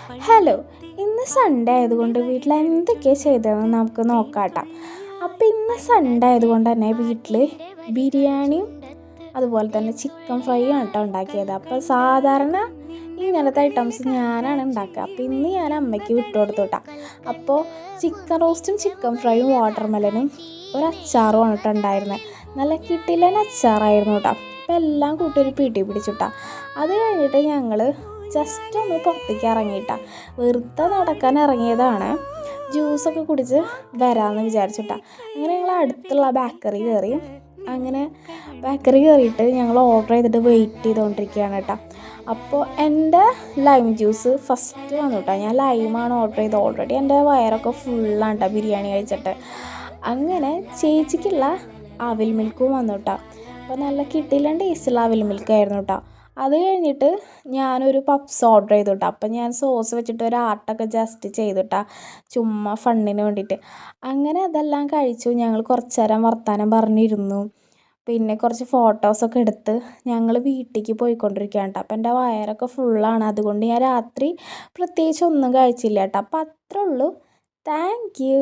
Hello, ഇന്ന് Sunday ആയതുകൊണ്ട് വീട്ടിൽ എന്തൊക്കെയാണ് ചെയ്തതെന്ന് നമുക്ക് നോക്കാട്ടോ. അപ്പോൾ ഇന്ന് സൺഡേ ആയതുകൊണ്ട് തന്നെ വീട്ടിൽ ബിരിയാണിയും അതുപോലെ തന്നെ ചിക്കൻ ഫ്രൈയും ആണ് കേട്ടോ ഉണ്ടാക്കിയത്. അപ്പോൾ സാധാരണ ഇങ്ങനത്തെ ഐറ്റംസ് ഞാനാണ് ഉണ്ടാക്കുക. അപ്പോൾ ഇന്ന് ഞാൻ അമ്മയ്ക്ക് വിട്ടുകൊടുത്തു കേട്ടോ. അപ്പോൾ ചിക്കൻ റോസ്റ്റും ചിക്കൻ ഫ്രൈയും വാട്ടർമെലനും ഒരു അച്ചാറുമാണ് കേട്ടോ ഉണ്ടായിരുന്നത്. നല്ല കിട്ടിലൻ അച്ചാറായിരുന്നു കേട്ടോ. അപ്പോൾ എല്ലാം കൂട്ടി ഒരു പിടി പിടിച്ചിട്ടാ. അത് കഴിഞ്ഞിട്ട് ഞങ്ങൾ ജസ്റ്റ് ഒന്ന് പുറത്തേക്ക് ഇറങ്ങിയിട്ടാണ്, വെറുതെ നടക്കാൻ ഇറങ്ങിയതാണ്. ജ്യൂസൊക്കെ കുടിച്ച് വരാമെന്ന് വിചാരിച്ചിട്ടാണ്. അങ്ങനെ ഞങ്ങൾ അടുത്തുള്ള ബേക്കറി കയറി. അങ്ങനെ ബേക്കറി കയറിയിട്ട് ഞങ്ങൾ ഓർഡർ ചെയ്തിട്ട് വെയിറ്റ് ചെയ്തുകൊണ്ടിരിക്കുകയാണ് കേട്ടോ. അപ്പോൾ എൻ്റെ ലൈം ജ്യൂസ് ഫസ്റ്റ് വന്നു കേട്ടോ. ഞാൻ ലൈമാണ് ഓർഡർ ചെയ്തത്. ഓൾറെഡി എൻ്റെ വയറൊക്കെ ഫുള്ളാണ് കേട്ടോ ബിരിയാണി കഴിച്ചിട്ട്. അങ്ങനെ ചേച്ചിക്കുള്ള അവിൽ മിൽക്കും വന്നു കേട്ടോ. അപ്പോൾ നല്ല കിട്ടിയില്ല ടേസ്റ്റുള്ള അവിൽ മിൽക്കായിരുന്നു കേട്ടോ. അത് കഴിഞ്ഞിട്ട് ഞാനൊരു പപ്സ് ഓർഡർ ചെയ്തു കേട്ടോ. അപ്പം ഞാൻ സോസ് വെച്ചിട്ട് ഒരു ആർട്ടൊക്കെ ജസ്റ്റ് ചെയ്തിട്ടാ, ചുമ്മാ ഫണ്ണിന് വേണ്ടിയിട്ട്. അങ്ങനെ അതെല്ലാം കഴിച്ചു. ഞങ്ങൾ കുറച്ച് നേരം വർത്തമാനം പറഞ്ഞിരുന്നു. പിന്നെ കുറച്ച് ഫോട്ടോസൊക്കെ എടുത്ത് ഞങ്ങൾ വീട്ടിലേക്ക് പോയിക്കൊണ്ടിരിക്കുകയാണ് കേട്ടോ. അപ്പം എൻ്റെ വയറൊക്കെ ഫുള്ളാണ്, അതുകൊണ്ട് ഞാൻ രാത്രി പ്രത്യേകിച്ച് ഒന്നും കഴിച്ചില്ല കേട്ടോ. അപ്പം അത്രേ ഉള്ളൂ. Thank you.